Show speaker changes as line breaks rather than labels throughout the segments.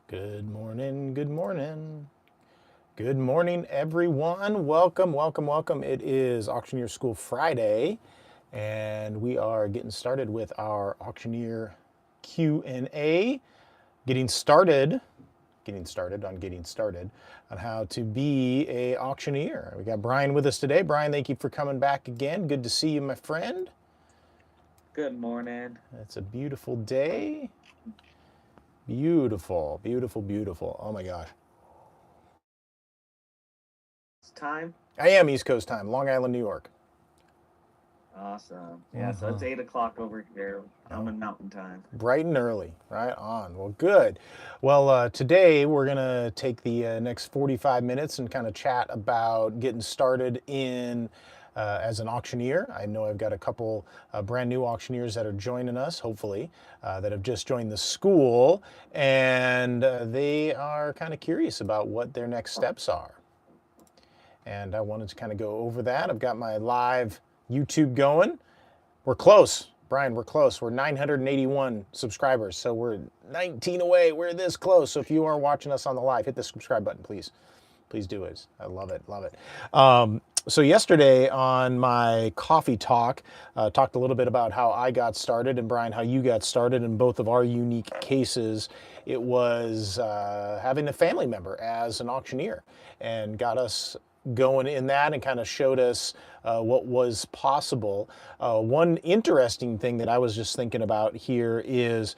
Good morning, good morning. Good morning, everyone. Welcome, welcome, welcome. It is Auctioneer School Friday, and we are getting started with our Auctioneer Q&A. Getting started on how to be a auctioneer. We got Brian with us today. Brian, thank you for coming back again. Good to see you, my friend.
Good morning.
It's a beautiful day. Beautiful, beautiful, beautiful. Oh my gosh.
It's time.
I am East Coast time, Long Island, New York.
Awesome. Yeah, so it's 8 o'clock over here. I'm
Oh,
in mountain time.
bright and early, right on. Well, good. Well, today we're going to take the next 45 minutes and kind of chat about getting started in as an auctioneer. I know I've got a couple brand new auctioneers that are joining us, hopefully, that have just joined the school, and they are kind of curious about what their next steps are. And I wanted to kind of go over that. I've got my live YouTube going. We're close, Brian. We're close. We're 981 subscribers, so we're 19 away. We're this close. So if you are watching us on the live, hit the subscribe button, please. Please do it. I love it. Love it. So yesterday on my coffee talk, talked a little bit about how I got started, and Brian, how you got started. In both of our unique cases, it was having a family member as an auctioneer, and got us going in that, and kind of showed us what was possible. One interesting thing that I was just thinking about here is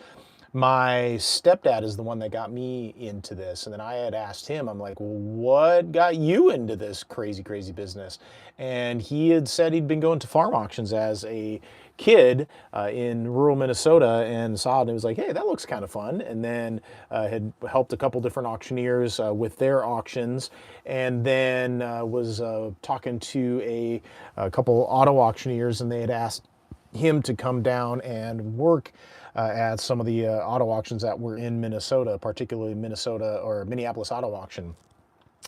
my stepdad is the one that got me into this. And then I had asked him, I'm like, well, what got you into this crazy, crazy business? And he had said he'd been going to farm auctions as a kid in rural Minnesota, and saw it and it was like, hey, that looks kind of fun. And then had helped a couple different auctioneers with their auctions. And then was talking to a couple auto auctioneers, and they had asked him to come down and work at some of the auto auctions that were in Minnesota, particularly Minnesota or Minneapolis Auto Auction.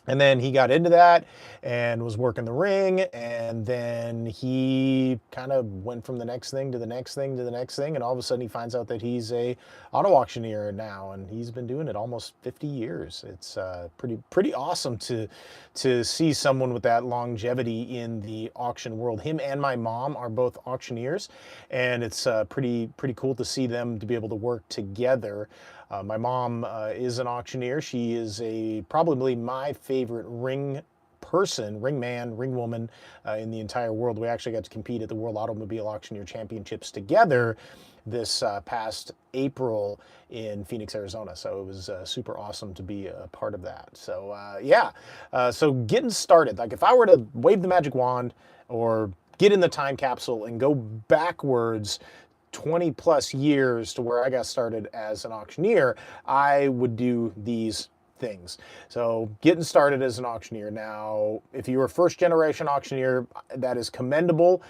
And then he got into that and was working the ring. And then he kind of went from the next thing to the next thing to the next thing. And all of a sudden he finds out that he's a auto auctioneer now. And he's been doing it almost 50 years. It's pretty awesome to see someone with that longevity in the auction world. Him and my mom are both auctioneers. And it's pretty cool to see them to be able to work together. My mom is an auctioneer. She is probably my favorite ring man, ring woman in the entire world. We actually got to compete at the World Automobile Auctioneer Championships together this past April in Phoenix, Arizona. So it was super awesome to be a part of that. So so getting started, like if I were to wave the magic wand or get in the time capsule and go backwards 20 plus years to where I got started as an auctioneer, I would do these things. So getting started as an auctioneer. Now, if you're a first generation auctioneer, that is commendable.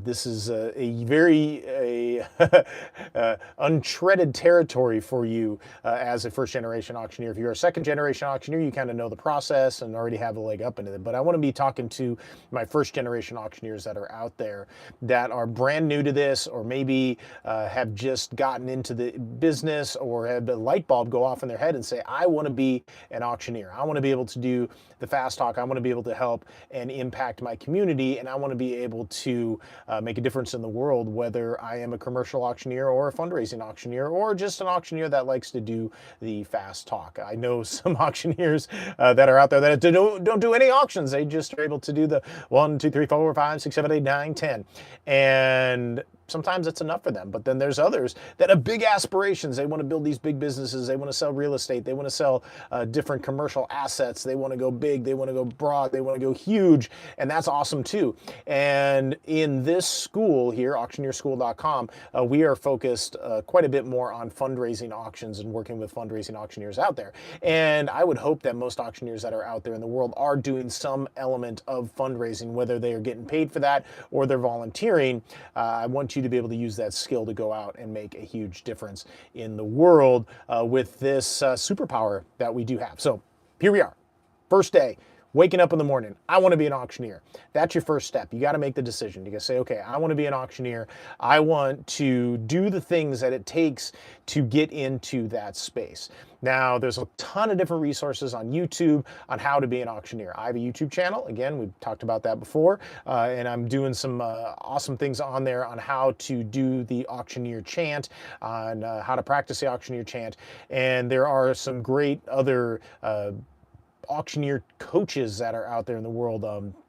This is a very untreaded territory for you as a first generation auctioneer. If you're a second generation auctioneer, you kind of know the process and already have a leg up into it. But I want to be talking to my first generation auctioneers that are out there that are brand new to this, or maybe have just gotten into the business, or have the light bulb go off in their head and say, I want to be an auctioneer. I want to be able to do the fast talk. I want to be able to help and impact my community, and I want to be able to make a difference in the world, whether I am a commercial auctioneer or a fundraising auctioneer or just an auctioneer that likes to do the fast talk. I know some auctioneers that are out there that don't do any auctions. They just are able to do the 1, 2, 3, 4, 5, 6, 7, 8, 9, 10. And sometimes it's enough for them. But then there's others that have big aspirations. They want to build these big businesses. They want to sell real estate. They want to sell different commercial assets. They want to go big. They want to go broad. They want to go huge. And that's awesome too. And in this school here, auctioneerschool.com, we are focused quite a bit more on fundraising auctions and working with fundraising auctioneers out there. And I would hope that most auctioneers that are out there in the world are doing some element of fundraising, whether they are getting paid for that or they're volunteering. I want you to be able to use that skill to go out and make a huge difference in the world with this superpower that we do have. So here we are. First day, waking up in the morning, I want to be an auctioneer. That's your first step. You got to make the decision. You got to say, okay, I want to be an auctioneer. I want to do the things that it takes to get into that space. Now, there's a ton of different resources on YouTube on how to be an auctioneer. I have a YouTube channel. Again, we've talked about that before, and I'm doing some awesome things on there on how to do the auctioneer chant, on how to practice the auctioneer chant. And there are some great other auctioneer coaches that are out there in the world.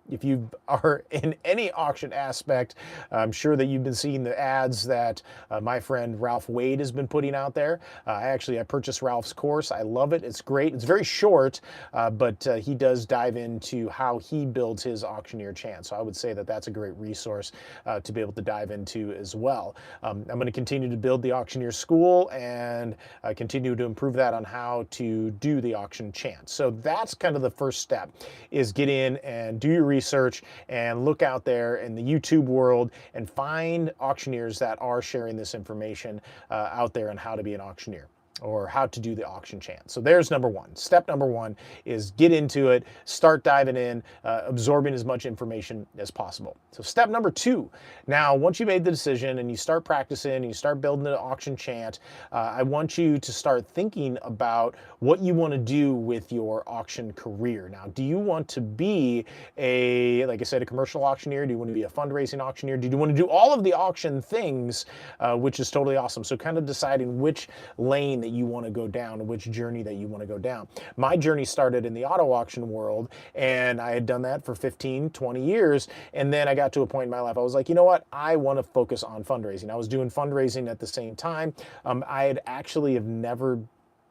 If you are in any auction aspect, I'm sure that you've been seeing the ads that my friend Ralph Wade has been putting out there. I purchased Ralph's course. I love it. It's great. It's very short, but he does dive into how he builds his auctioneer chant. So I would say that that's a great resource to be able to dive into as well. I'm going to continue to build the auctioneer school and continue to improve that on how to do the auction chant. So that's kind of the first step, is get in and do your research and look out there in the YouTube world and find auctioneers that are sharing this information out there on how to be an auctioneer or how to do the auction chant. So there's number one. Step number one is get into it, start diving in, absorbing as much information as possible. So step number two, now once you made the decision and you start practicing and you start building the auction chant, I want you to start thinking about what you want to do with your auction career. Now, do you want to be like I said, a commercial auctioneer? Do you want to be a fundraising auctioneer? Do you want to do all of the auction things, which is totally awesome. So kind of deciding which lane that you want to go down, which journey that you want to go down. My journey started in the auto auction world, and I had done that for 15, 20 years. And then I got to a point in my life, I was like, you know what? I want to focus on fundraising. I was doing fundraising at the same time. I had actually have never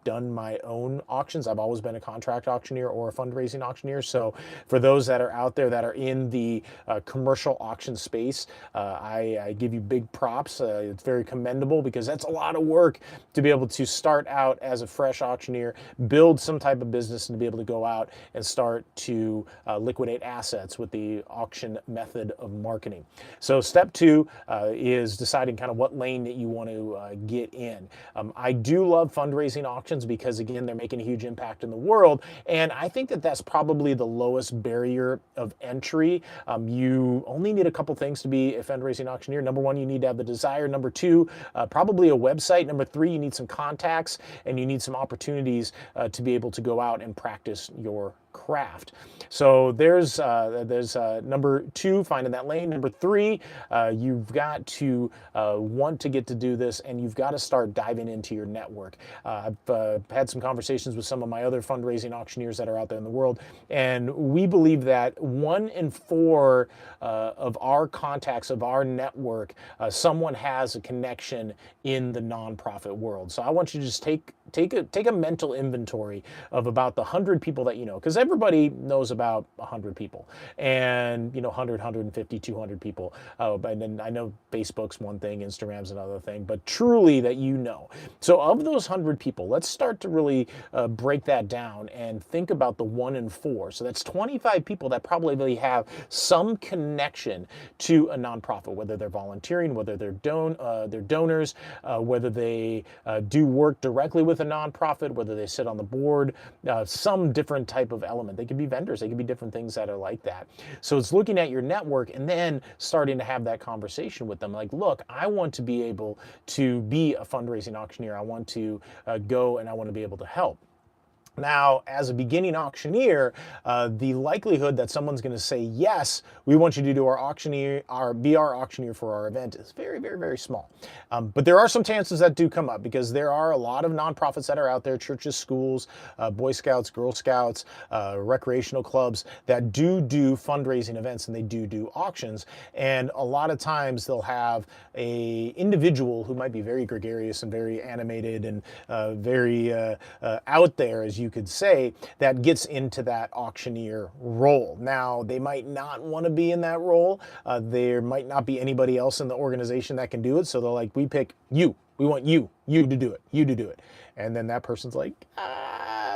done my own auctions. I've always been a contract auctioneer or a fundraising auctioneer. So for those that are out there that are in the commercial auction space, I give you big props. It's very commendable because that's a lot of work to be able to start out as a fresh auctioneer, build some type of business, and to be able to go out and start to liquidate assets with the auction method of marketing. So step two is deciding kind of what lane that you want to get in. I do love fundraising auctions because, again, they're making a huge impact in the world. And I think that that's probably the lowest barrier of entry. You only need a couple things to be a fundraising auctioneer. Number one, you need to have the desire. Number two, probably a website. Number three, you need some contacts and you need some opportunities to be able to go out and practice your craft. So there's number two, finding that lane. Number three, you've got to want to get to do this, and you've got to start diving into your network. I've had some conversations with some of my other fundraising auctioneers that are out there in the world, and we believe that 1 in 4 of our contacts of our network, someone has a connection in the nonprofit world. So I want you to just take a mental inventory of about the 100 people that you know, because everybody knows about 100 people, and 100, 150, 200 people. And then I know Facebook's one thing, Instagram's another thing, but truly that you know. So of those 100 people, let's start to really break that down and think about the 1 in 4. So that's 25 people that probably have some connection to a nonprofit, whether they're volunteering, whether they're donors, whether they do work directly with a nonprofit, whether they sit on the board, some different type of element. They could be vendors, they could be different things that are like that. So it's looking at your network and then starting to have that conversation with them. Like, look, I want to be able to be a fundraising auctioneer. I want to go and I want to be able to help. Now, as a beginning auctioneer, the likelihood that someone's going to say, yes, we want you to do be our auctioneer for our event is very, very, very small. But there are some chances that do come up because there are a lot of nonprofits that are out there, churches, schools, Boy Scouts, Girl Scouts, recreational clubs that do fundraising events, and they do auctions. And a lot of times they'll have a individual who might be very gregarious and very animated and very out there, as you could say, that gets into that auctioneer role. Now, they might not want to be in that role. There might not be anybody else in the organization that can do it. So they're like, we pick you. We want you to do it, you to do it. And then that person's like,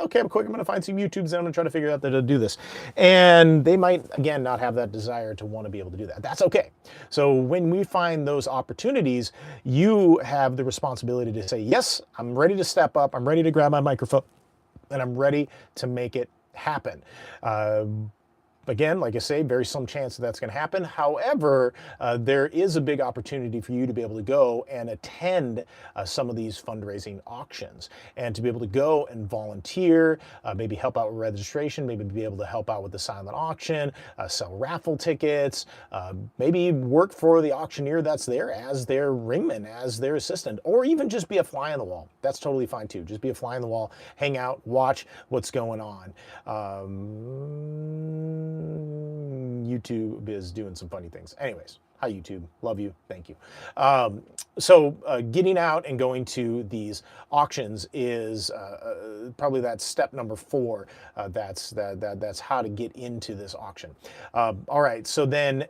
okay, I'm going to find some YouTubes and I'm going to try to figure out how to do this. And they might, again, not have that desire to want to be able to do that. That's okay. So when we find those opportunities, you have the responsibility to say, yes, I'm ready to step up. I'm ready to grab my microphone. And I'm ready to make it happen. Again, like I say, very slim chance that that's going to happen. However, there is a big opportunity for you to be able to go and attend some of these fundraising auctions and to be able to go and volunteer, maybe help out with registration, maybe be able to help out with the silent auction, sell raffle tickets, maybe work for the auctioneer that's there as their ringman, as their assistant, or even just be a fly on the wall. That's totally fine too. Just be a fly on the wall, hang out, watch what's going on. YouTube is doing some funny things. Anyways, hi YouTube, love you, thank you. So getting out and going to these auctions is probably that step number 4. That's how to get into this auction. All right, so then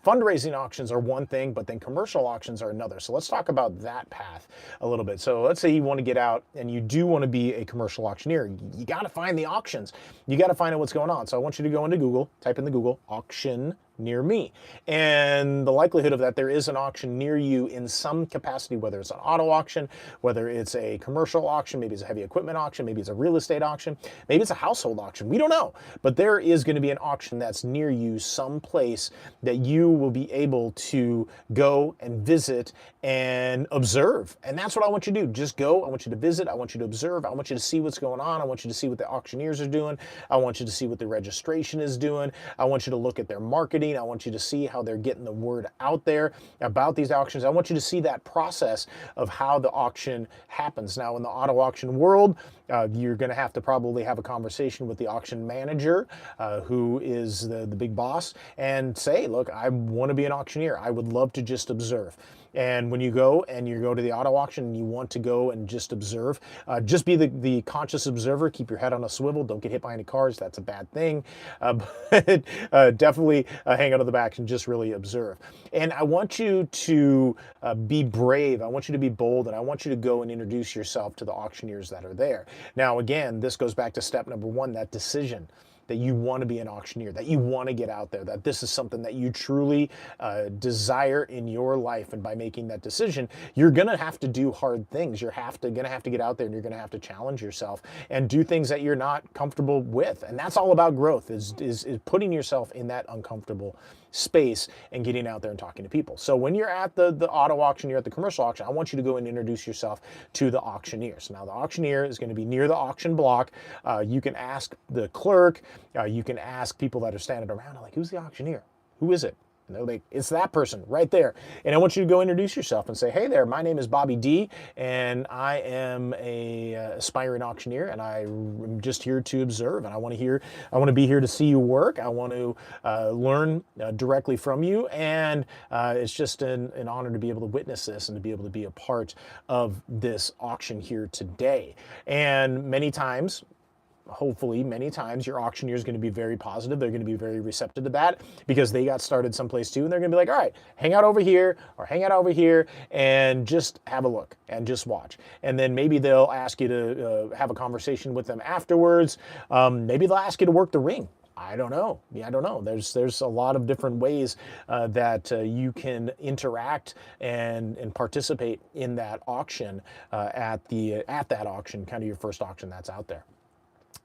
fundraising auctions are one thing, but then commercial auctions are another. So let's talk about that path a little bit. So let's say you want to get out and you do want to be a commercial auctioneer. You got to find the auctions. You got to find out what's going on. So I want you to go into Google, type in the Google auction near me. And the likelihood of that there is an auction near you in some capacity, whether it's an auto auction, whether it's a commercial auction, maybe it's a heavy equipment auction, maybe it's a real estate auction, maybe it's a household auction. We don't know. But there is going to be an auction that's near you someplace that you will be able to go and visit and observe. And that's what I want you to do. Just go. I want you to visit. I want you to observe. I want you to see what's going on. I want you to see what the auctioneers are doing. I want you to see what the registration is doing. I want you to look at their marketing. I want you to see how they're getting the word out there about these auctions. I want you to see that process of how the auction happens. Now, in the auto auction world, you're going to have to probably have a conversation with the auction manager, who is the big boss, and say, look, I want to be an auctioneer. I would love to just observe. And when you go to the auto auction and you want to go and just observe, just be the conscious observer. Keep your head on a swivel. Don't get hit by any cars. That's a bad thing. But definitely hang out of the back and just really observe. And I want you to be brave. I want you to be bold. And I want you to go and introduce yourself to the auctioneers that are there. Now, again, this goes back to step number 1, that decision. That you want to be an auctioneer, that you want to get out there, that this is something that you truly desire in your life. And by making that decision, you're going to have to do hard things. You're going to have to get out there and you're going to have to challenge yourself and do things that you're not comfortable with. And that's all about growth, is putting yourself in that uncomfortable space and getting out there and talking to people. So when you're at the auto auction, you're at the commercial auction, I want you to go and introduce yourself to the auctioneers. Now, the auctioneer is going to be near the auction block. You can ask the clerk. You can ask people that are standing around, like, who's the auctioneer? Who is it? And they're like, it's that person right there. And I want you to go introduce yourself and say, hey there, my name is Bobby D, and I am a aspiring auctioneer, and I'm just here to observe, and I want to be here to see you work. I want to learn directly from you, and it's just an honor to be able to witness this and to be able to be a part of this auction here today. And many times, hopefully many times, your auctioneer is going to be very positive. They're going to be very receptive to that because they got started someplace too. And they're going to be like, all right, hang out over here or hang out over here and just have a look and just watch. And then maybe they'll ask you to have a conversation with them afterwards. Maybe they'll ask you to work the ring. I don't know. Yeah, I don't know. There's a lot of different ways that you can interact and participate in that auction at that auction, kind of your first auction that's out there.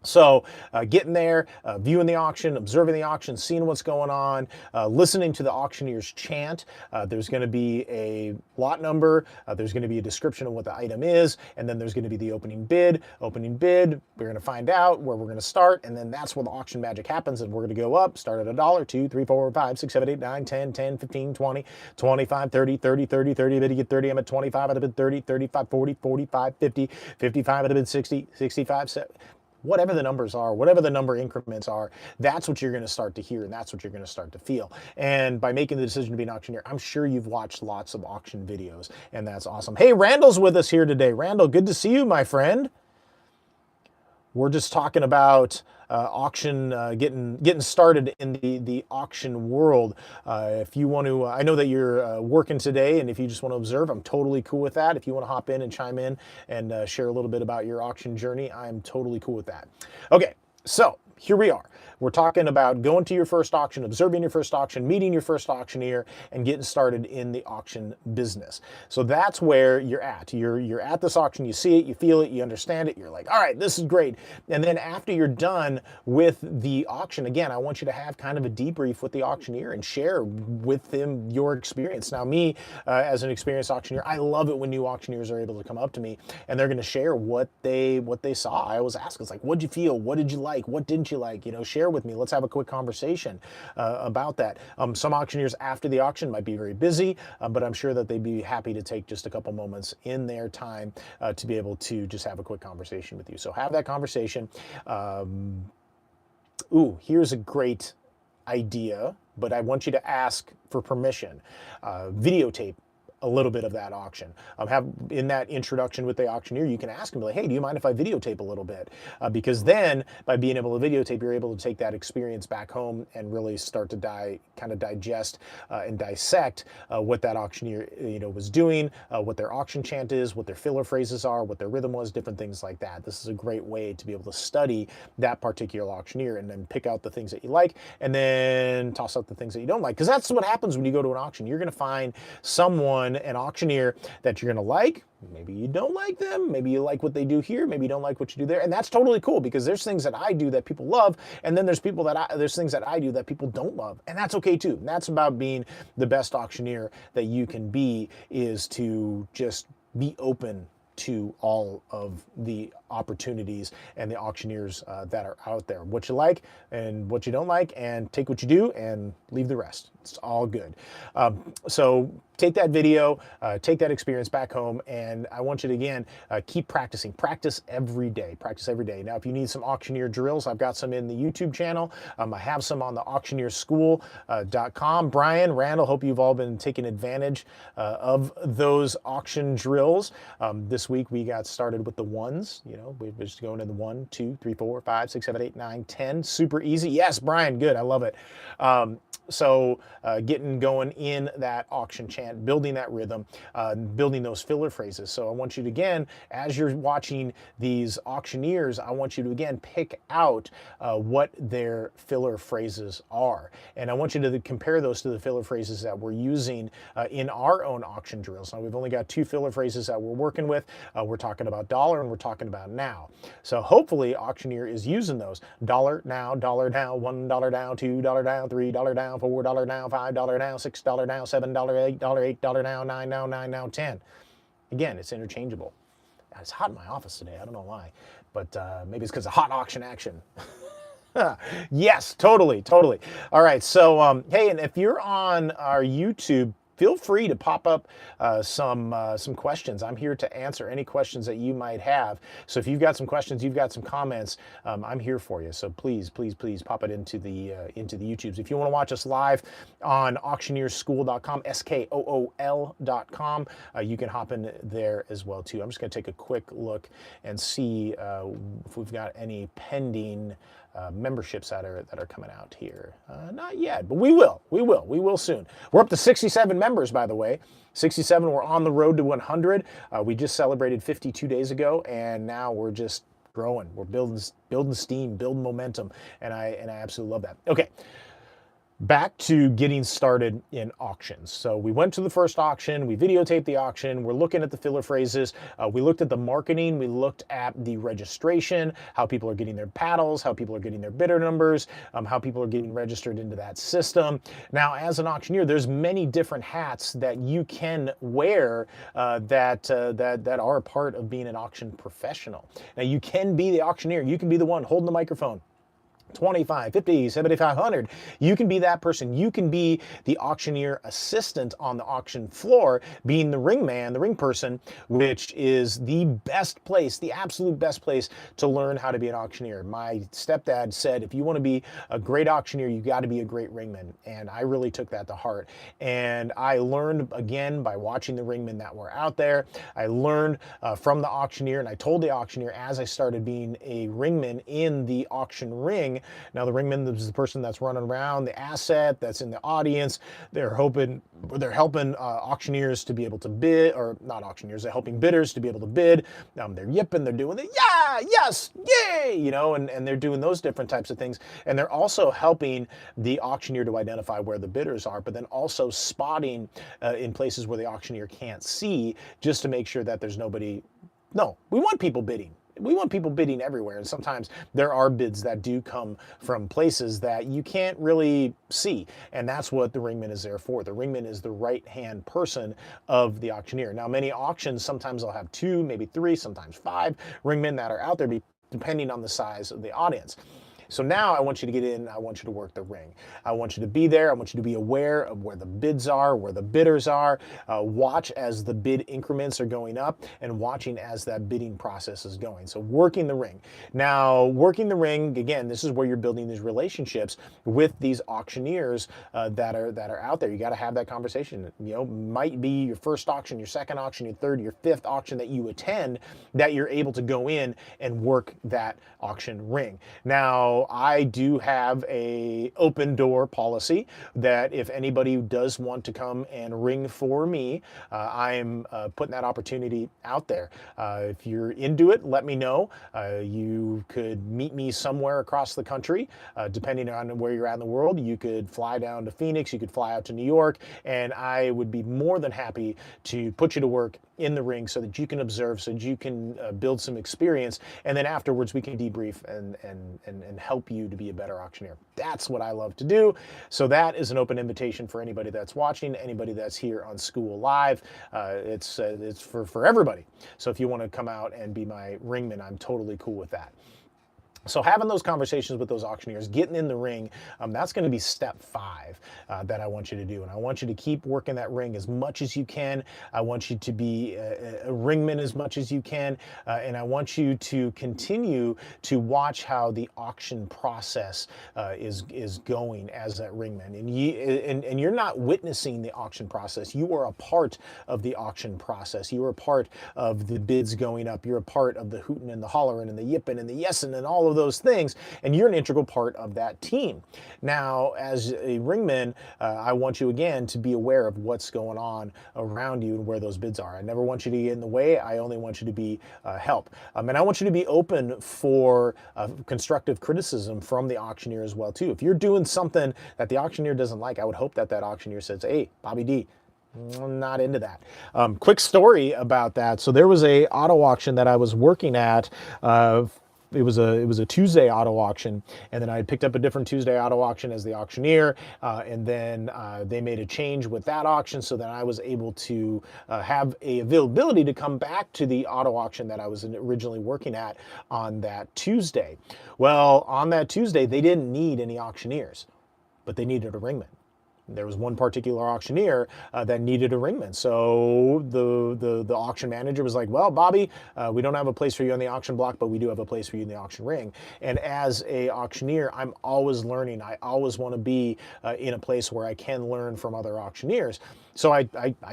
So getting there, viewing the auction, observing the auction, seeing what's going on, listening to the auctioneer's chant. There's going to be a lot number. There's going to be a description of what the item is. And then there's going to be the opening bid. Opening bid, we're going to find out where we're going to start. And then that's where the auction magic happens. And we're going to go up, start at $1, $2, $3, $4, $5, $6, $7, $8, $9, $10, $10, $15, $20, $25, $30, $30, $30, $30. Bid, you get 30. I'm at 25. I'd have bid 30, 35, 40, 45, 50, 55. I'd have bid 60, 65, 70. Whatever the numbers are, whatever the number increments are, that's what you're going to start to hear and that's what you're going to start to feel. And by making the decision to be an auctioneer, I'm sure you've watched lots of auction videos, and that's awesome. Hey, Randall's with us here today. Randall, good to see you, my friend. We're just talking about auction, getting started in the auction world. If you want to, I know that you're working today, and if you just want to observe, I'm totally cool with that. If you want to hop in and chime in and share a little bit about your auction journey, I'm totally cool with that. Okay, so here we are. We're talking about going to your first auction, observing your first auction, meeting your first auctioneer, and getting started in the auction business. So that's where you're at. You're at this auction, you see it, you feel it, you understand it, you're like, all right, this is great. And then after you're done with the auction, again, I want you to have kind of a debrief with the auctioneer and share with them your experience. Now, me, as an experienced auctioneer, I love it when new auctioneers are able to come up to me and they're going to share what they saw. I always ask, it's like, what'd you feel? What did you like? What didn't you like? Share with me. Let's have a quick conversation about that. Some auctioneers after the auction might be very busy, but I'm sure that they'd be happy to take just a couple moments in their time to be able to just have a quick conversation with you. So have that conversation. Here's a great idea, but I want you to ask for permission. Videotape a little bit of that auction. Have in that introduction with the auctioneer, you can ask him like, hey, do you mind if I videotape a little bit? Because then by being able to videotape, you're able to take that experience back home and really start to kind of digest and dissect what that auctioneer was doing, what their auction chant is, what their filler phrases are, what their rhythm was, different things like that. This is a great way to be able to study that particular auctioneer and then pick out the things that you like and then toss out the things that you don't like. Because that's what happens when you go to an auction. You're going to find an auctioneer that you're going to like. Maybe you don't like them. Maybe you like what they do here. Maybe you don't like what you do there. And that's totally cool because there's things that I do that people love. And then there's things that I do that people don't love. And that's okay too. And that's about being the best auctioneer that you can be, is to just be open to all of the opportunities and the auctioneers that are out there. What you like and what you don't like, and take what you do and leave the rest. It's all good. So take that video, take that experience back home, and I want you to, again, keep practicing. Practice every day. Practice every day. Now, if you need some auctioneer drills, I've got some in the YouTube channel. I have some on the auctioneerschool.com. Brian, Randall, hope you've all been taking advantage of those auction drills. This week we got started with the ones. We're just going in the 1, 2, 3, 4, 5, 6, 7, 8, 9, 10. Super easy. Yes, Brian, good. I love it. So getting going in that auction chant, building that rhythm, building those filler phrases. So I want you to, again, as you're watching these auctioneers, I want you to, again, pick out what their filler phrases are. And I want you to compare those to the filler phrases that we're using in our own auction drills. Now, we've only got 2 filler phrases that we're working with. We're talking about dollar and we're talking about now. So hopefully auctioneer is using those. Dollar now, $1 down, $2 down, $3 down, $4 down, $5 down, $6 down, $7, $8 now, $9 now, $9 now, 10. Again, it's interchangeable. It's hot in my office today. I don't know why, but maybe it's because of hot auction action. Yes, totally. All right, so hey, and if you're on our YouTube, feel free to pop up some questions. I'm here to answer any questions that you might have. So if you've got some questions, you've got some comments, I'm here for you. So please pop it into the YouTubes. If you want to watch us live on auctioneerschool.com, SKOOL.com, you can hop in there as well too. I'm just going to take a quick look and see if we've got any pending memberships that are coming out here. Not yet, but we will soon. We're up to 67 members, by the way. 67. We're on the road to 100. We just celebrated 52 days ago, and now we're just growing. We're building steam, building momentum, and I absolutely love that. Okay. Back to getting started in auctions. So we went to the first auction, we videotaped the auction, we're looking at the filler phrases, we looked at the marketing, we looked at the registration, how people are getting their paddles, how people are getting their bidder numbers, how people are getting registered into that system. Now, as an auctioneer, there's many different hats that you can wear that are a part of being an auction professional. Now, you can be the auctioneer, you can be the one holding the microphone. 25, 50, 7,500. You can be that person. You can be the auctioneer assistant on the auction floor, being the ring man, the ring person, which is the best place, the absolute best place to learn how to be an auctioneer. My stepdad said, if you want to be a great auctioneer, you got to be a great ringman. And I really took that to heart. And I learned, again, by watching the ringmen that were out there. I learned from the auctioneer, and I told the auctioneer as I started being a ringman in the auction ring, ring. Now the ringman is the person that's running around, the asset that's in the audience. They're helping auctioneers to be able to bid, or not auctioneers, they're helping bidders to be able to bid. They're yipping, they're doing the yeah, yes, yay, and they're doing those different types of things. And they're also helping the auctioneer to identify where the bidders are, but then also spotting in places where the auctioneer can't see, just to make sure that there's nobody. No, we want people bidding. We want people bidding everywhere. And sometimes there are bids that do come from places that you can't really see. And that's what the ringman is there for. The ringman is the right-hand person of the auctioneer. Now, many auctions, sometimes they'll have 2, maybe 3, sometimes 5 ringmen that are out there, depending on the size of the audience. So now I want you to get in, I want you to work the ring. I want you to be there, I want you to be aware of where the bids are, where the bidders are. Watch as the bid increments are going up, and watching as that bidding process is going. So working the ring. Now, working the ring, again, this is where you're building these relationships with these auctioneers that are out there. You got to have that conversation. Might be your first auction, your second auction, your third, your fifth auction that you attend, that you're able to go in and work that auction ring. Now, I do have a open door policy that if anybody does want to come and ring for me, I'm putting that opportunity out there. If you're into it, let me know. You could meet me somewhere across the country, depending on where you're at in the world. You could fly down to Phoenix, you could fly out to New York, and I would be more than happy to put you to work in the ring so that you can observe, so that you can build some experience, and then afterwards we can debrief and help you to be a better auctioneer. That's what I love to do. So that is an open invitation for anybody that's watching, anybody that's here on School Live. It's for everybody. So if you want to come out and be my ringman, I'm totally cool with that. So having those conversations with those auctioneers, getting in the ring, that's going to be step 5 that I want you to do. And I want you to keep working that ring as much as you can. I want you to be a ringman as much as you can. And I want you to continue to watch how the auction process is going as that ringman. And you're not witnessing the auction process. You are a part of the auction process. You are a part of the bids going up. You're a part of the hooting and the hollering and the yipping and the yesing and all of those things, and you're an integral part of that team. Now, as a ringman, I want you again to be aware of what's going on around you and where those bids are. I never want you to get in the way. I only want you to be help. And I want you to be open for constructive criticism from the auctioneer as well too. If you're doing something that the auctioneer doesn't like, I would hope that auctioneer says, "Hey, Bobby D, I'm not into that." Quick story about that. So there was a auto auction that I was working at. It was a Tuesday auto auction, and then I had picked up a different Tuesday auto auction as the auctioneer, and then they made a change with that auction, so that I was able to have a availability to come back to the auto auction that I was originally working at on that Tuesday. Well, on that Tuesday, they didn't need any auctioneers, but they needed a ringman. There was one particular auctioneer that needed a ringman. So the auction manager was like, "Well, Bobby, we don't have a place for you on the auction block, but we do have a place for you in the auction ring." And as a auctioneer, I'm always learning. I always want to be in a place where I can learn from other auctioneers. So I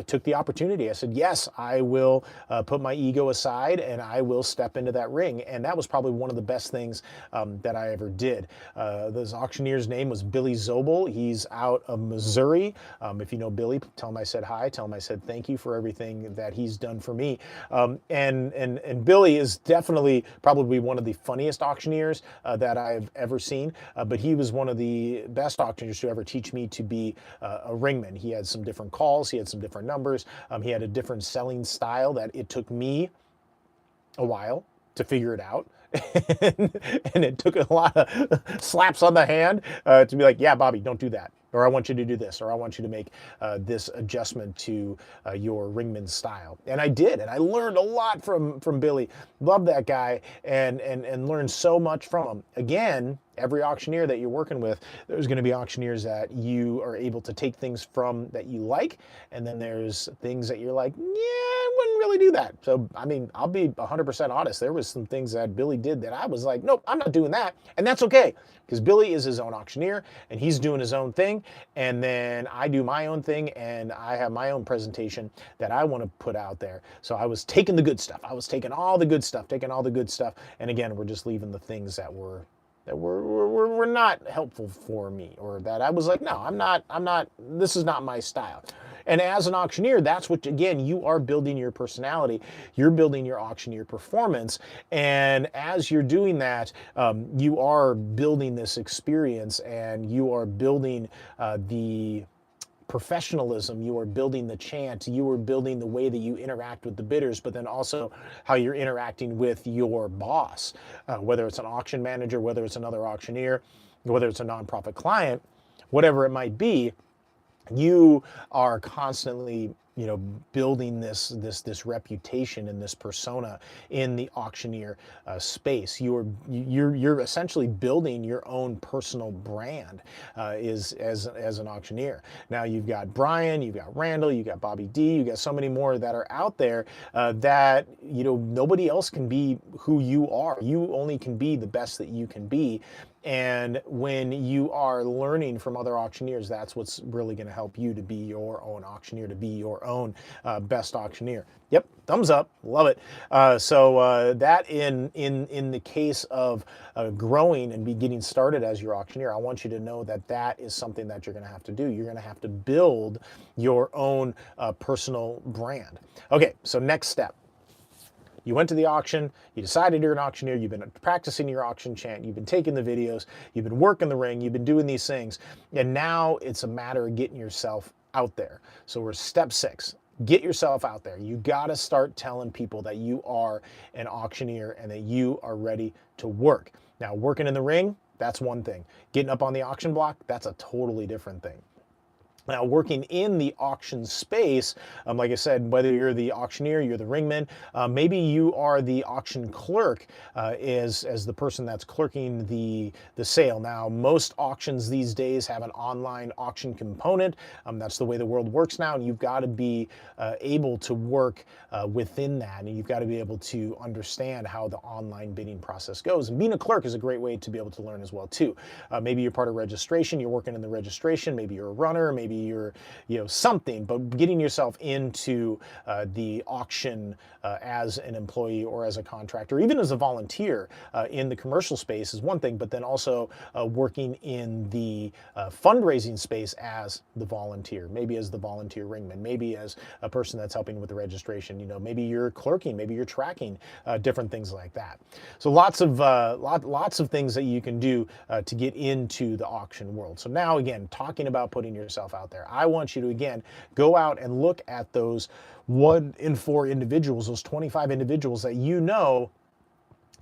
took the opportunity. I said, yes, I will put my ego aside and I will step into that ring. And that was probably one of the best things that I ever did. This auctioneer's name was Billy Zobel. He's out of Missouri. If you know Billy, tell him I said hi. Tell him I said thank you for everything that he's done for me. And Billy is definitely probably one of the funniest auctioneers that I've ever seen. But he was one of the best auctioneers to ever teach me to be a ringman. He had some different calls. He had some different numbers. He had a different selling style that it took me a while to figure it out. And it took a lot of slaps on the hand to be like, "Yeah, Bobby, don't do that." Or "I want you to do this," or "I want you to make this adjustment to your ringman style." And I did, and I learned a lot from Billy. Love that guy, and learned so much from him. Again, every auctioneer that you're working with, there's going to be auctioneers that you are able to take things from that you like, and then there's things that you're like, "Yeah, I wouldn't really do that." So, I mean, I'll be 100% honest. There was some things that Billy did that I was like, "Nope, I'm not doing that," and that's okay. Because Billy is his own auctioneer and he's doing his own thing. And then I do my own thing and I have my own presentation that I want to put out there. So I was taking the good stuff. I was taking all the good stuff, taking all the good stuff. And again, we're just leaving the things that were that were not helpful for me, or that I was like, no, I'm not, this is not my style. And as an auctioneer, that's what, again, you are building your personality, you're building your auctioneer performance. And as you're doing that, you are building this experience, and you are building the professionalism, you are building the chant, you are building the way that you interact with the bidders, but then also how you're interacting with your boss, whether it's an auction manager, whether it's another auctioneer, whether it's a nonprofit client, whatever it might be. You are constantly, building this reputation and this persona in the auctioneer space. You're essentially building your own personal brand, is as an auctioneer. Now you've got Brian, you've got Randall, you've got Bobby D, you got so many more that are out there, that nobody else can be who you are. You only can be the best that you can be. And when you are learning from other auctioneers, that's what's really going to help you to be your own auctioneer, to be your own best auctioneer. Yep, thumbs up, love it. So that in the case of growing and be getting started as your auctioneer, I want you to know that that is something that you're going to have to do. You're going to have to build your own personal brand. Okay, so next step. You went to the auction, you decided you're an auctioneer, you've been practicing your auction chant, you've been taking the videos, you've been working the ring, you've been doing these things, and now it's a matter of getting yourself out there. So we're step 6. Get yourself out there. You got to start telling people that you are an auctioneer and that you are ready to work. Now, working in the ring, that's one thing. Getting up on the auction block, that's a totally different thing. Now, working in the auction space, like I said, whether you're the auctioneer, you're the ringman, maybe you are the auction clerk, as the person that's clerking the sale. Now, most auctions these days have an online auction component. That's the way the world works now, and you've got to be able to work within that, and you've got to be able to understand how the online bidding process goes. And being a clerk is a great way to be able to learn as well too. Maybe you're part of registration, you're working in the registration, maybe you're a runner, maybe you're something, but getting yourself into the auction as an employee or as a contractor, even as a volunteer in the commercial space is one thing, but then also working in the fundraising space as the volunteer, maybe as the volunteer ringman, maybe as a person that's helping with the registration. Maybe you're clerking, maybe you're tracking, different things like that. So lots of things that you can do to get into the auction world. So now, again, talking about putting yourself out there, I want you to, again, go out and look at those 1 in 4 individuals, those 25 individuals that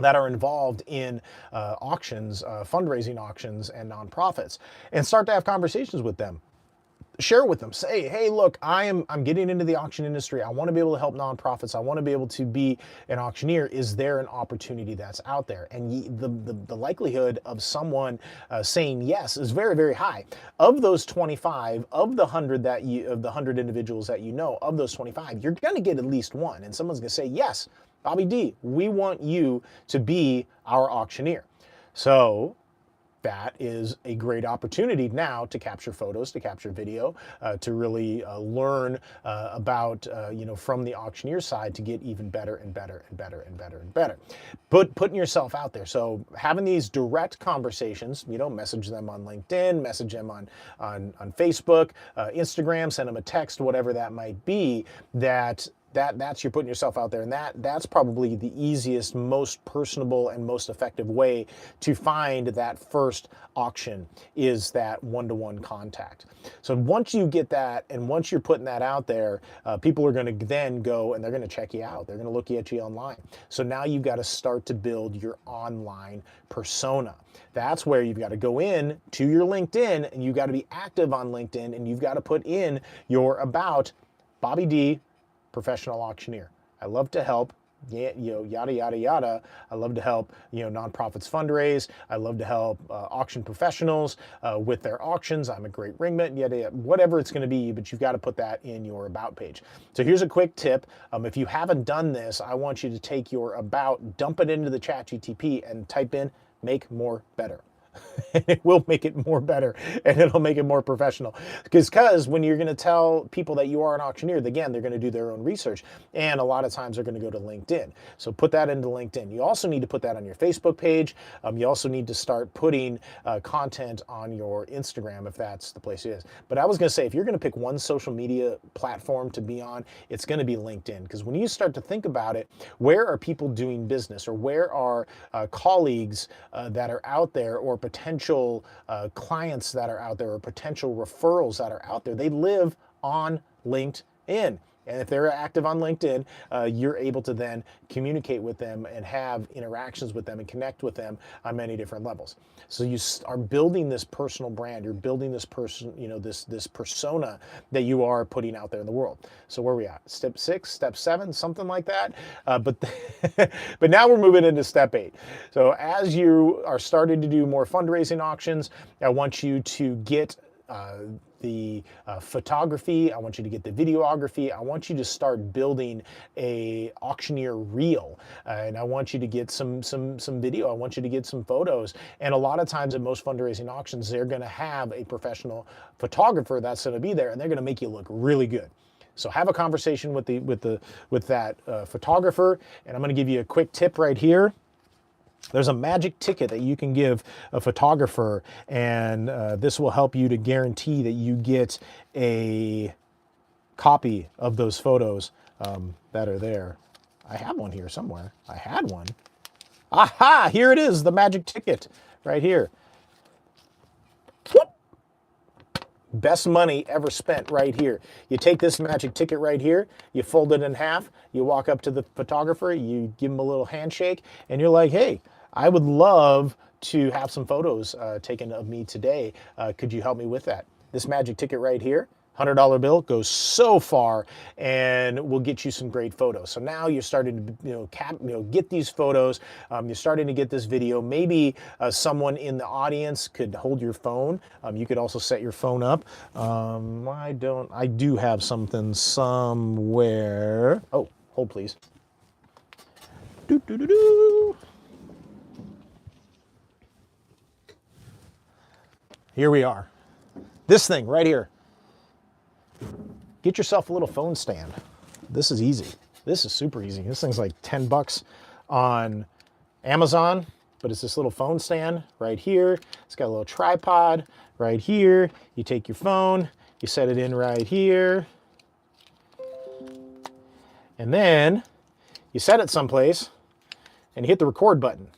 that are involved in auctions, fundraising auctions, and nonprofits, and start to have conversations with them. Share with them. Say, hey, look, I'm getting into the auction industry. I want to be able to help nonprofits. I want to be able to be an auctioneer. Is there an opportunity that's out there? And the likelihood of someone saying yes is very, very high. Of those 25, of the 100 individuals that of those 25, you're going to get at least one, and someone's going to say, yes, Bobby D, we want you to be our auctioneer. So that is a great opportunity now to capture photos, to capture video, to really learn about, from the auctioneer side, to get even better and better and better and better and better. Putting yourself out there. So having these direct conversations, message them on LinkedIn, message them on Facebook, Instagram, send them a text, whatever that might be, that's you're putting yourself out there, and that's probably the easiest, most personable, and most effective way to find that first auction, is that one-to-one contact. So once you get that, and once you're putting that out there, people are going to then go and they're going to check you out. They're going to look at you online. So now you've got to start to build your online persona. That's where you've got to go in to your LinkedIn, and you've got to be active on LinkedIn, and you've got to put in your about, Bobby D, professional auctioneer. I love to help, yada, yada, yada. I love to help, nonprofits fundraise. I love to help auction professionals with their auctions. I'm a great ringman, yada, yada, whatever it's going to be, but you've got to put that in your about page. So here's a quick tip. If you haven't done this, I want you to take your about, dump it into the chat GTP, and type in "make more better." It will make it more better, and it'll make it more professional. Because when you're going to tell people that you are an auctioneer, again, they're going to do their own research, and a lot of times they're going to go to LinkedIn. So put that into LinkedIn. You also need to put that on your Facebook page. You also need to start putting content on your Instagram if that's the place it is. But I was going to say, if you're going to pick one social media platform to be on, it's going to be LinkedIn. Because when you start to think about it, where are people doing business, or where are colleagues that are out there, or potential clients that are out there, or potential referrals that are out there? They live on LinkedIn. And if they're active on LinkedIn, you're able to then communicate with them and have interactions with them and connect with them on many different levels. So you are building this personal brand. You're building this person, this persona that you are putting out there in the world. So where are we at? Step 6, step 7, something like that. But but now we're moving into step 8. So as you are starting to do more fundraising auctions, I want you to get the photography. I want you to get the videography. I want you to start building a auctioneer reel, and I want you to get some video. I want you to get some photos. And a lot of times at most fundraising auctions, they're going to have a professional photographer that's going to be there, and they're going to make you look really good. So have a conversation with that photographer, and I'm going to give you a quick tip right here. There's a magic ticket that you can give a photographer, and this will help you to guarantee that you get a copy of those photos that are there. I have one here somewhere. I had one. Aha! Here it is, the magic ticket right here. Whoop! Best money ever spent right here. You take this magic ticket right here, you fold it in half, you walk up to the photographer, you give him a little handshake, and you're like, hey, I would love to have some photos taken of me today. Could you help me with that? This magic ticket right here, $100 bill, goes so far and will get you some great photos. So now you're starting to get these photos. You're starting to get this video. Maybe someone in the audience could hold your phone. You could also set your phone up. I do have something somewhere. Oh, hold please. Do do do do. Here we are. This thing right here. Get yourself a little phone stand. This is easy. This is super easy. This thing's like 10 bucks on Amazon, but it's this little phone stand right here. It's got a little tripod right here. You take your phone, you set it in right here, and then you set it someplace and you hit the record button.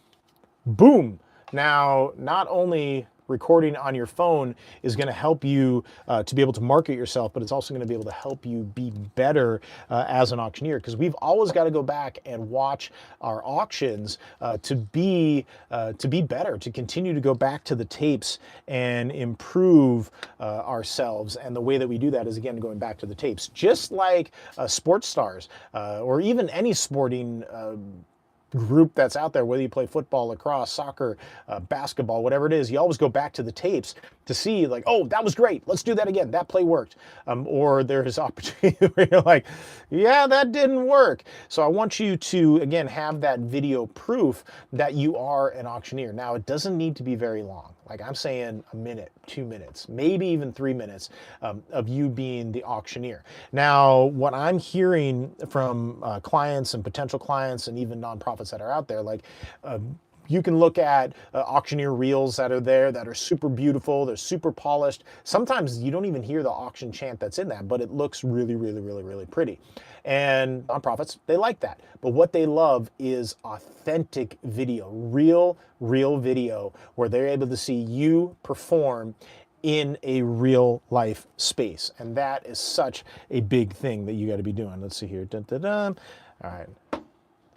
Boom. Now, not only recording on your phone is going to help you to be able to market yourself, but it's also going to be able to help you be better as an auctioneer, because we've always got to go back and watch our auctions to be better, to continue to go back to the tapes and improve ourselves. And the way that we do that is, again, going back to the tapes, just like sports stars or even any sporting group that's out there, whether you play football, lacrosse, soccer, basketball, whatever it is, you always go back to the tapes to see, like, oh, that was great, let's do that again, that play worked. Or there's opportunity where you're like, yeah, that didn't work. So I want you to, again, have that video proof that you are an auctioneer. Now, it doesn't need to be very long. Like I'm saying, a minute, 2 minutes, maybe even 3 minutes of you being the auctioneer. Now, what I'm hearing from clients and potential clients and even nonprofits that are out there, like you can look at auctioneer reels that are there that are super beautiful, they're super polished. Sometimes you don't even hear the auction chant that's in that, but it looks really, really, really, really pretty. And nonprofits, they like that. But what they love is authentic video, real video, where they're able to see you perform in a real life space. And that is such a big thing that you got to be doing. Let's see here. Dun, dun, dun. All right.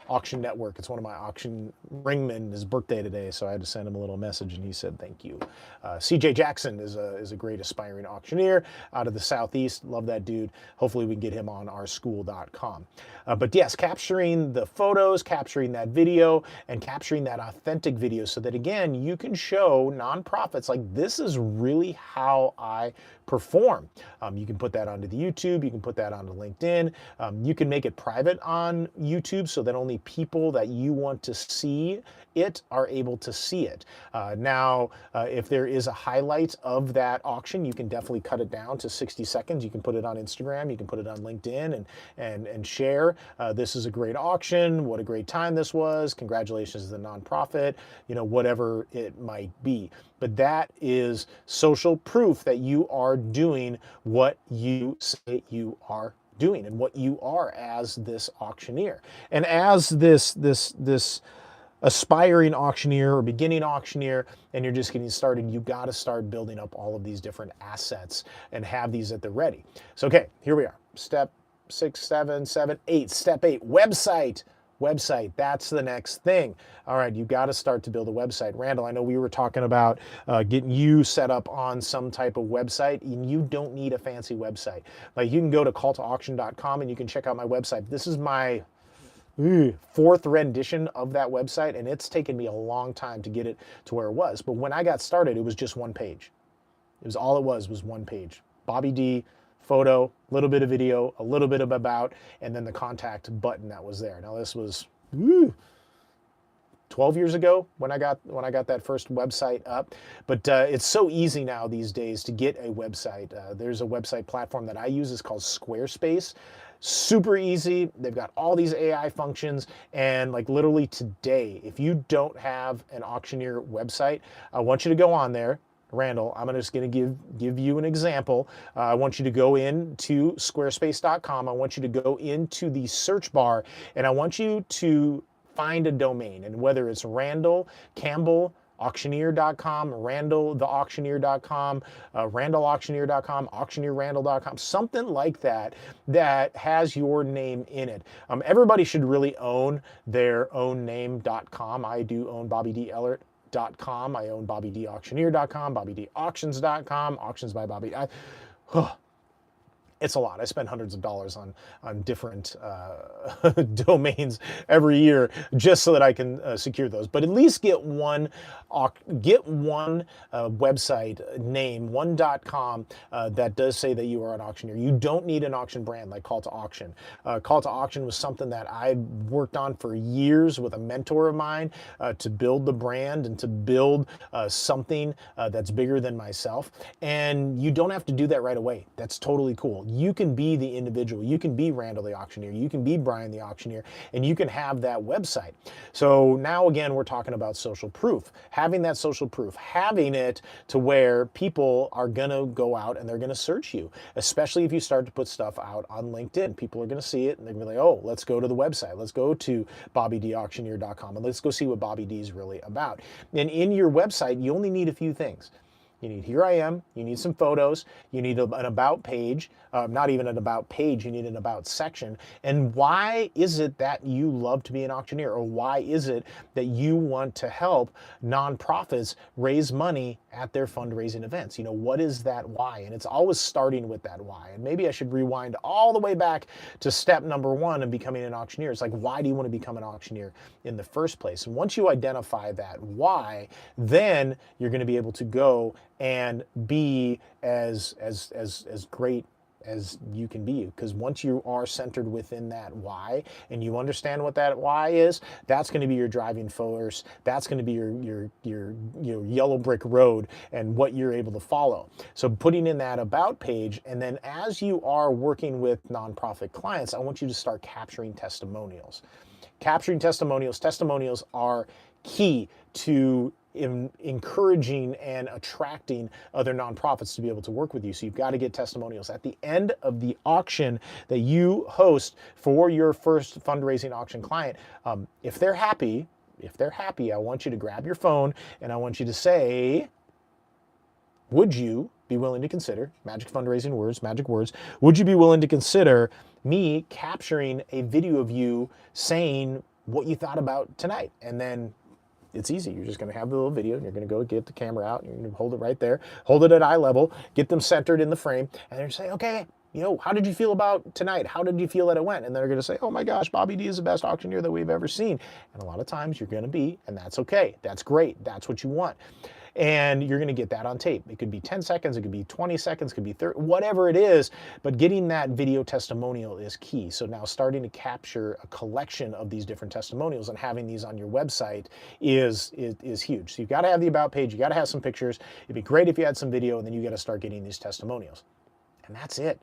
Auction Network. It's one of my auction ringmen, his birthday today, so I had to send him a little message, and he said thank you. CJ Jackson is a great aspiring auctioneer out of the Southeast. Love that dude. Hopefully we can get him on ourschool.com. But yes, capturing the photos, capturing that video, and capturing that authentic video so that, again, you can show nonprofits, like, this is really how I perform. You can put that onto the YouTube. You can put that onto LinkedIn. You can make it private on YouTube so that only many people that you want to see it are able to see it. Now, if there is a highlight of that auction, you can definitely cut it down to 60 seconds. You can put it on Instagram, you can put it on LinkedIn and share. This is a great auction. What a great time this was. Congratulations to the nonprofit, whatever it might be. But that is social proof that you are doing what you say you are doing and what you are as this auctioneer. And as this aspiring auctioneer or beginning auctioneer, and you're just getting started, you got to start building up all of these different assets and have these at the ready. So, okay, here we are. Step 6, 7, 7, 8. Step 8, website. Website, that's the next thing. All right, you got to start to build a website. Randall, I know we were talking about getting you set up on some type of website, and you don't need a fancy website. Like, you can go to calltoauction.com and you can check out my website. This is my fourth rendition of that website, and it's taken me a long time to get it to where it was. But when I got started, it was just one page. It was all it was one page. Bobby D, photo, a little bit of video, a little bit of about, and then the contact button that was there. Now this was 12 years ago when I got that first website up. But it's so easy now these days to get a website. There's a website platform that I use. It's called Squarespace. Super easy. They've got all these AI functions, and like literally today, if you don't have an Auctioneer website, I want you to go on there. Randall, I'm just going to give you an example. I want you to go into squarespace.com. I want you to go into the search bar, and I want you to find a domain. And whether it's Randall Campbell auctioneer.com, randalltheauctioneer.com, randallauctioneer.com, auctioneerrandall.com, something like that, that has your name in it. Everybody should really own their own name.com. I do own Bobby D. Ellert.com. I own BobbyDAuctioneer.com, BobbyDAuctions.com, Auctions by Bobby. It's a lot. I spend hundreds of dollars on different domains every year just so that I can secure those. But at least get one website name, one .com that does say that you are an auctioneer. You don't need an auction brand like Call to Auction. Call to Auction was something that I worked on for years with a mentor of mine to build the brand and to build something that's bigger than myself. And you don't have to do that right away. That's totally cool. You can be the individual. You can be Randall the Auctioneer. You can be Brian the Auctioneer, and you can have that website. So now again, we're talking about social proof. Having that social proof, having it to where people are going to go out and they're going to search you, especially if you start to put stuff out on LinkedIn. People are going to see it and they're going to be like, oh, let's go to the website. Let's go to BobbyDAuctioneer.com and let's go see what Bobby D is really about. And in your website, you only need a few things. You need here I am, you need some photos, you need an about page, not even an about page, you need an about section. And why is it that you love to be an auctioneer? Or why is it that you want to help nonprofits raise money at their fundraising events? What is that why? And it's always starting with that why. And maybe I should rewind all the way back to step number 1 of becoming an auctioneer. It's like, why do you want to become an auctioneer in the first place? And once you identify that why, then you're going to be able to go and be as great as you can be. Because once you are centered within that why and you understand what that why is, that's going to be your driving force. That's going to be your yellow brick road and what you're able to follow. So putting in that about page, and then as you are working with nonprofit clients, I want you to start capturing testimonials. Capturing testimonials. Testimonials are key to encouraging and attracting other nonprofits to be able to work with you. So you've got to get testimonials. At the end of the auction that you host for your first fundraising auction client, if they're happy, I want you to grab your phone and I want you to say, would you be willing to consider, magic fundraising words, magic words, would you be willing to consider me capturing a video of you saying what you thought about tonight? And then it's easy. You're just going to have the little video and you're going to go get the camera out and you're going to hold it right there, hold it at eye level, get them centered in the frame, and they're saying, okay, how did you feel about tonight? How did you feel that it went? And they're going to say, oh my gosh, Bobby D is the best auctioneer that we've ever seen. And a lot of times you're going to be, and that's okay. That's great. That's what you want. and you're going to get that on tape. It could be 10 seconds, it could be 20 seconds, it could be 30, whatever it is, but getting that video testimonial is key. So now starting to capture a collection of these different testimonials and having these on your website is huge. So you've got to have the about page, you got to have some pictures. It'd be great if you had some video, and then you got to start getting these testimonials. And that's it.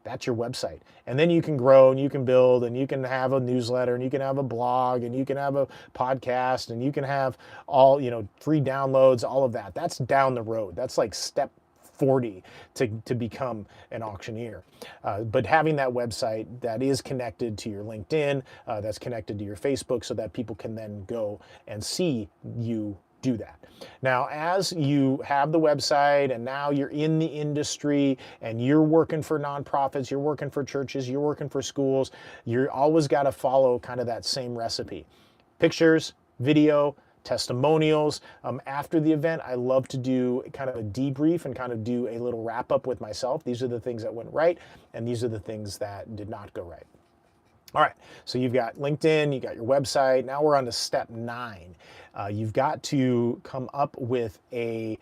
That's your website. And then you can grow and you can build and you can have a newsletter and you can have a blog and you can have a podcast and you can have all, free downloads, all of that. That's down the road. That's like step 40 to become an auctioneer. But having that website that is connected to your LinkedIn, that's connected to your Facebook, so that people can then go and see you do that. Now, as you have the website and now you're in the industry and you're working for nonprofits, you're working for churches, you're working for schools, you're always got to follow kind of that same recipe. Pictures, video, testimonials. After the event, I love to do kind of a debrief and kind of do a little wrap up with myself. These are the things that went right, and these are the things that did not go right. All right, so you've got LinkedIn, you got your website. Now we're on to step 9. You've got to come up with a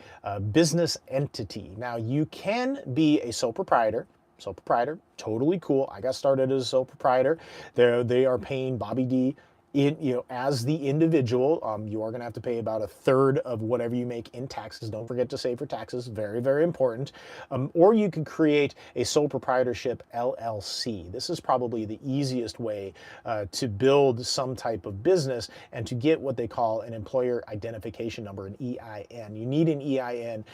business entity. Now you can be a sole proprietor. Sole proprietor, totally cool. I got started as a sole proprietor. They are paying Bobby D as the individual. You are going to have to pay about 1/3 of whatever you make in taxes. Don't forget to save for taxes. Very, very important. Or you can create a sole proprietorship LLC. This is probably the easiest way to build some type of business and to get what they call an employer identification number, an EIN. You need an EIN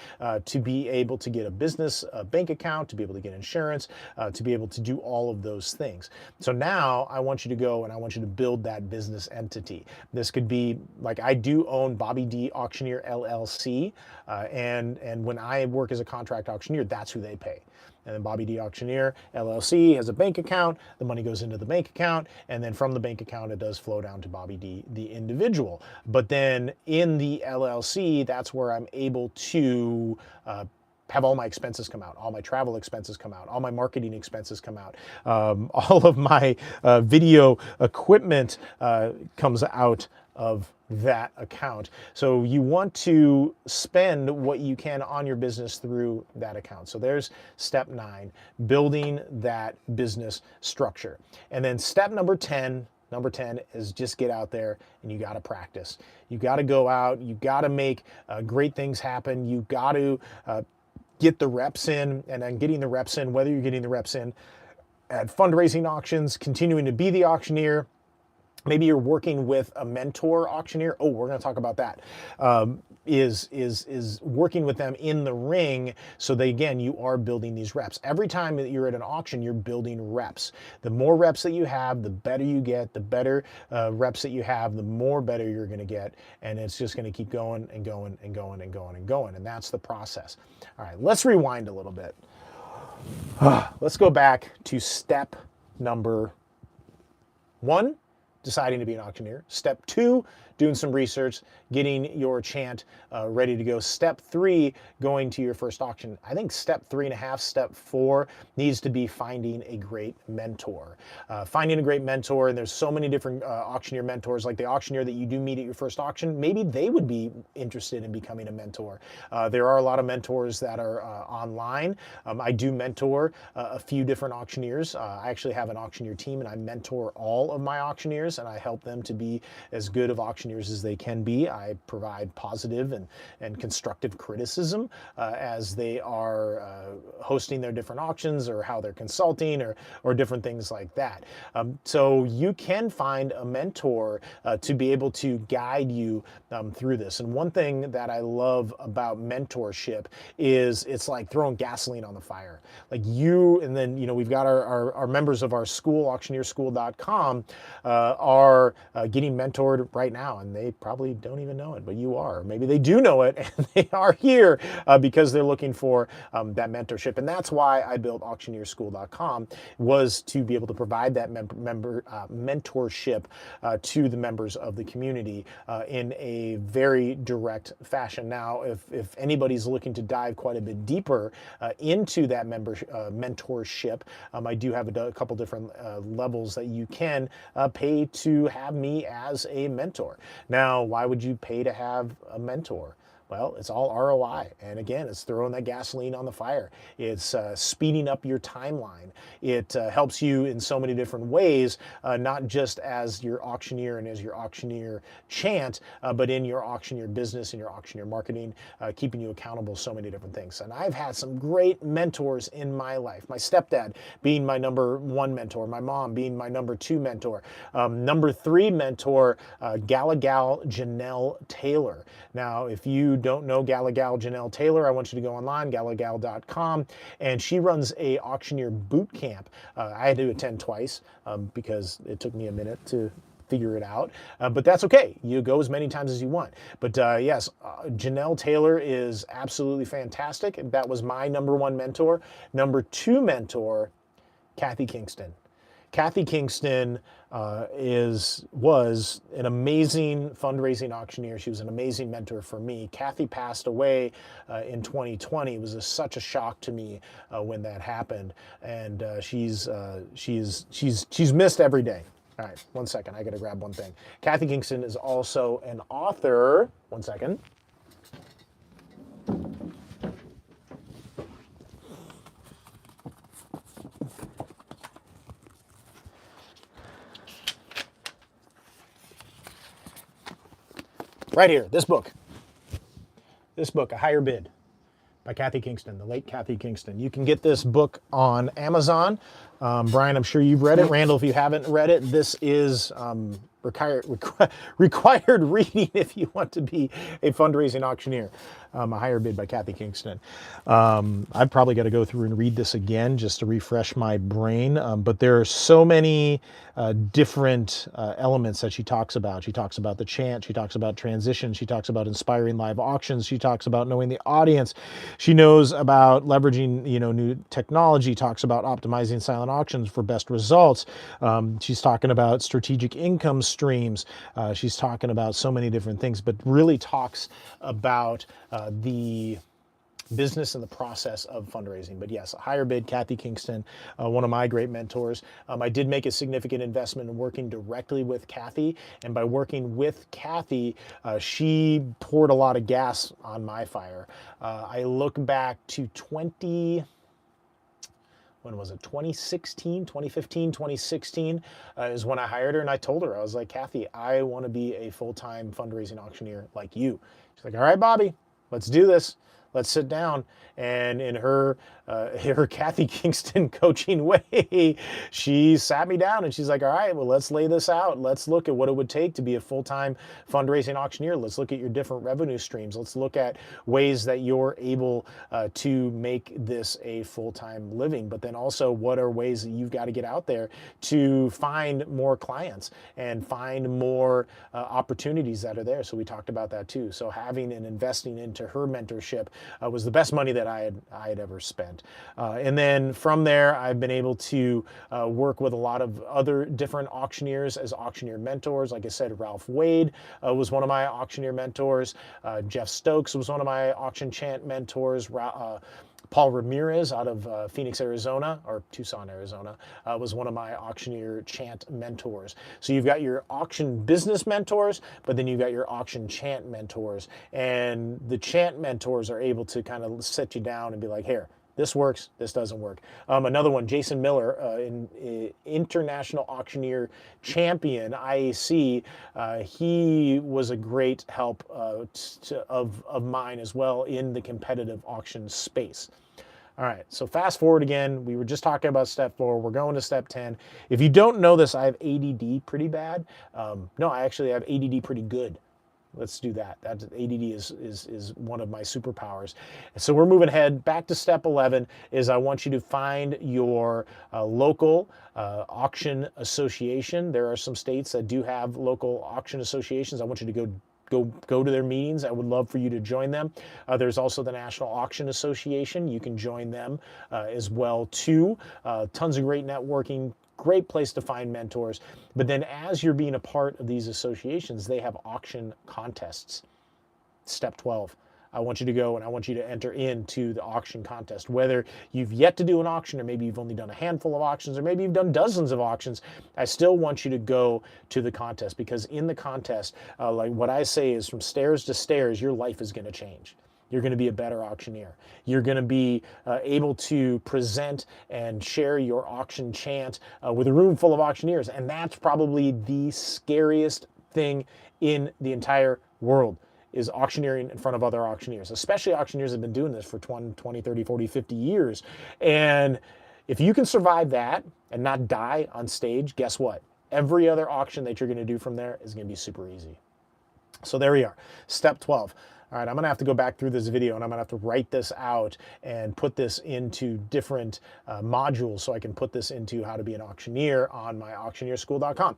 to be able to get a business bank account, to be able to get insurance, to be able to do all of those things. So now I want you to go and I want you to build that business entity. This could be, like, I do own Bobby D Auctioneer LLC, and when I work as a contract auctioneer, that's who they pay. And then Bobby D Auctioneer LLC has a bank account. The money goes into the bank account, and then from the bank account, it does flow down to Bobby D, the individual. But then in the LLC, that's where I'm able to have all my expenses come out, all my travel expenses come out, all my marketing expenses come out, all of my video equipment comes out of that account. So you want to spend what you can on your business through that account. So there's step 9, building that business structure. And then step number 10 is just get out there and you got to practice. You got to go out, you got to make great things happen. You got to get the reps in, and then getting the reps in, whether you're getting the reps in at fundraising auctions, continuing to be the auctioneer. Maybe you're working with a mentor auctioneer. Oh, we're going to talk about that. Is working with them in the ring, so that, again, you are building these reps. Every time that you're at an auction, you're building reps. The more reps that you have, the better you get. The better reps that you have, the more better you're going to get, and it's just going to keep going and going and going and going and going, and that's the process. All right, let's rewind a little bit. Let's go back to step number 1. Deciding to be an auctioneer. Step 2, doing some research, getting your chant ready to go. Step 3, going to your first auction. I think step 3.5, step 4 needs to be finding a great mentor. Finding a great mentor, and there's so many different auctioneer mentors, like the auctioneer that you do meet at your first auction, maybe they would be interested in becoming a mentor. There are a lot of mentors that are online. I do mentor a few different auctioneers. I actually have an auctioneer team, and I mentor all of my auctioneers, and I help them to be as good of auctioneers as they can be. I provide positive and constructive criticism as they are hosting their different auctions, or how they're consulting, or different things like that. So you can find a mentor to be able to guide you through this. And one thing that I love about mentorship is it's like throwing gasoline on the fire. Like and then, we've got our members of our school, auctioneerschool.com, are getting mentored right now, and they probably don't even know it, but you are. Maybe they do know it, and they are here because they're looking for that mentorship. And that's why I built auctioneerschool.com, was to be able to provide that mentorship to the members of the community in a very direct fashion. Now, if anybody's looking to dive quite a bit deeper into that mentorship, I do have a couple different levels that you can pay to have me as a mentor. Now, why would you pay to have a mentor? Well, it's all ROI. And again, it's throwing that gasoline on the fire. It's speeding up your timeline. It helps you in so many different ways, not just as your auctioneer and as your auctioneer chant, but in your auctioneer business and your auctioneer marketing, keeping you accountable, so many different things. And I've had some great mentors in my life. My stepdad being my number one mentor, my mom being my number two mentor, number three mentor, Galagal Janelle Taylor. Now, if you don't know Galagal Janelle Taylor, I want you to go online, galagal.com, and she runs a auctioneer boot camp. I had to attend twice because it took me a minute to figure it out, but that's okay. You go as many times as you want. But yes, Janelle Taylor is absolutely fantastic. That was my number one mentor. Number two mentor, Kathy Kingston. Kathy Kingston was an amazing fundraising auctioneer. She was an amazing mentor for me. Kathy passed away in 2020. It was such a shock to me when that happened, and she's missed every day. All right, one second. I got to grab one thing. Kathy Kingston is also an author. One second. Right here, this book, A Higher Bid by Kathy Kingston, the late Kathy Kingston. You can get this book on Amazon. Brian, I'm sure you've read it. Randall, if you haven't read it, this is required reading if you want to be a fundraising auctioneer. A Higher Bid by Kathy Kingston. I've probably got to go through and read this again just to refresh my brain. But there are so many different elements that she talks about. She talks about the chant. She talks about transition. She talks about inspiring live auctions. She talks about knowing the audience. She knows about leveraging, new technology. Talks about optimizing silent auctions for best results. She's talking about strategic income streams. She's talking about so many different things, but really talks about the business and the process of fundraising. But yes, A Higher Bid, Kathy Kingston, one of my great mentors. I did make a significant investment in working directly with Kathy, and by working with Kathy, she poured a lot of gas on my fire. I look back to when was it, 2016, 2015, 2016 is when I hired her, and I told her, I was like, Kathy, I want to be a full-time fundraising auctioneer like you. She's like, all right, Bobby, let's do this. Let's sit down. And in her Kathy Kingston coaching way, she sat me down and she's like, all right, well, let's lay this out. Let's look at what it would take to be a full-time fundraising auctioneer. Let's look at your different revenue streams. Let's look at ways that you're able to make this a full-time living. But then also, what are ways that you've got to get out there to find more clients and find more opportunities that are there. So we talked about that too. So having and investing into her mentorship was the best money that I had ever spent. And then from there, I've been able to work with a lot of other different auctioneers as auctioneer mentors. Like I said, Ralph Wade was one of my auctioneer mentors. Jeff Stokes was one of my auction chant mentors. Paul Ramirez out of Phoenix, Arizona, or Tucson, Arizona, was one of my auctioneer chant mentors. So you've got your auction business mentors, but then you've got your auction chant mentors. And the chant mentors are able to kind of sit you down and be like, here, this works, this doesn't work. Another one, Jason Miller, International Auctioneer Champion, IAC, he was a great help of mine as well in the competitive auction space. All right, so fast forward again. We were just talking about step 4. We're going to step 10. If you don't know this, I have ADD pretty bad. No, I actually have ADD pretty good. Let's do that. That ADD is one of my superpowers. So we're moving ahead. Back to step 11 is I want you to find your local auction association. There are some states that do have local auction associations. I want you to go to their meetings. I would love for you to join them. There's also the National Auction Association. You can join them as well too. Tons of great networking. Great place to find mentors. But then as you're being a part of these associations, they have auction contests. Step 12. I want you to go and I want you to enter into the auction contest. Whether you've yet to do an auction, or maybe you've only done a handful of auctions, or maybe you've done dozens of auctions, I still want you to go to the contest, because in the contest, like what I say is, from stairs to stairs, your life is going to change. You're going to be a better auctioneer. You're going to be able to present and share your auction chant with a room full of auctioneers. And that's probably the scariest thing in the entire world, is auctioneering in front of other auctioneers, especially auctioneers that have been doing this for 20, 30, 40, 50 years. And if you can survive that and not die on stage, guess what? Every other auction that you're going to do from there is going to be super easy. So there we are, step 12. All right, I'm gonna have to go back through this video, and I'm gonna have to write this out and put this into different modules, so I can put this into how to be an auctioneer on my auctioneerschool.com.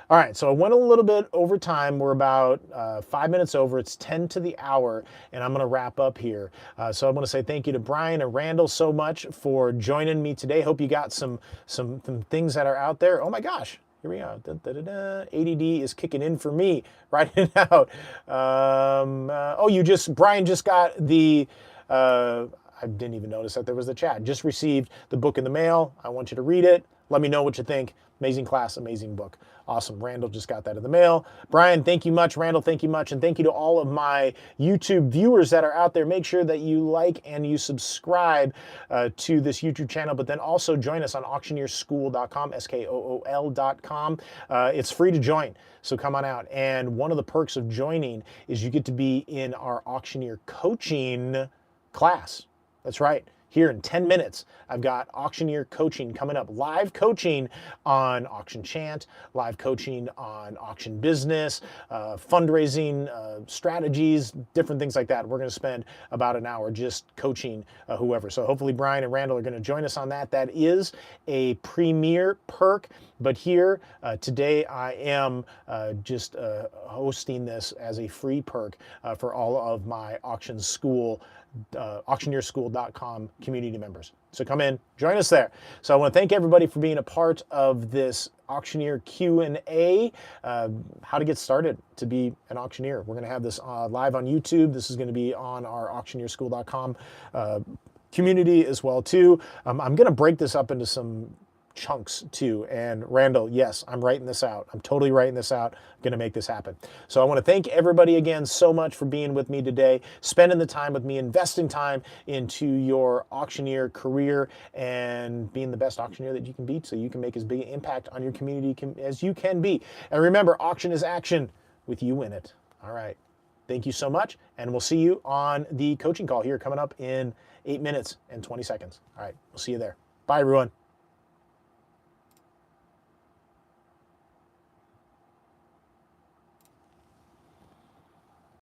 All right, so I went a little bit over time. We're about 5 minutes over. It's 10 to the hour, and I'm gonna wrap up here. So I wanna say thank you to Brian and Randall so much for joining me today. Hope you got some things that are out there. Oh my gosh. Here we go. Da, da, da, da. ADD is kicking in for me. Writing it out. Brian just got the, I didn't even notice that there was the chat. Just received the book in the mail. I want you to read it. Let me know what you think. Amazing class, amazing book. Awesome. Randall just got that in the mail. Brian, thank you much. Randall, thank you much. And thank you to all of my YouTube viewers that are out there. Make sure that you like and you subscribe to this YouTube channel, but then also join us on auctioneerschool.com, SKOOL.com. It's free to join, so come on out. And one of the perks of joining is you get to be in our auctioneer coaching class. That's right. Here in 10 minutes, I've got auctioneer coaching coming up. Live coaching on auction chant, live coaching on auction business, fundraising strategies, different things like that. We're going to spend about an hour just coaching whoever. So hopefully Brian and Randall are going to join us on that. That is a premier perk. But here today, I am just hosting this as a free perk for all of my auctioneerschool.com community members. So come in, join us there. So I want to thank everybody for being a part of this auctioneer Q&A, how to get started to be an auctioneer. We're going to have this live on YouTube. This is going to be on our auctioneerschool.com community as well too. I'm going to break this up into some chunks too. And Randall, yes, I'm writing this out. I'm totally writing this out. I'm going to make this happen. So I want to thank everybody again so much for being with me today, spending the time with me, investing time into your auctioneer career, and being the best auctioneer that you can be, so you can make as big an impact on your community as you can be. And remember, auction is action with you in it. All right. Thank you so much. And we'll see you on the coaching call here coming up in 8 minutes and 20 seconds. All right. We'll see you there. Bye, everyone.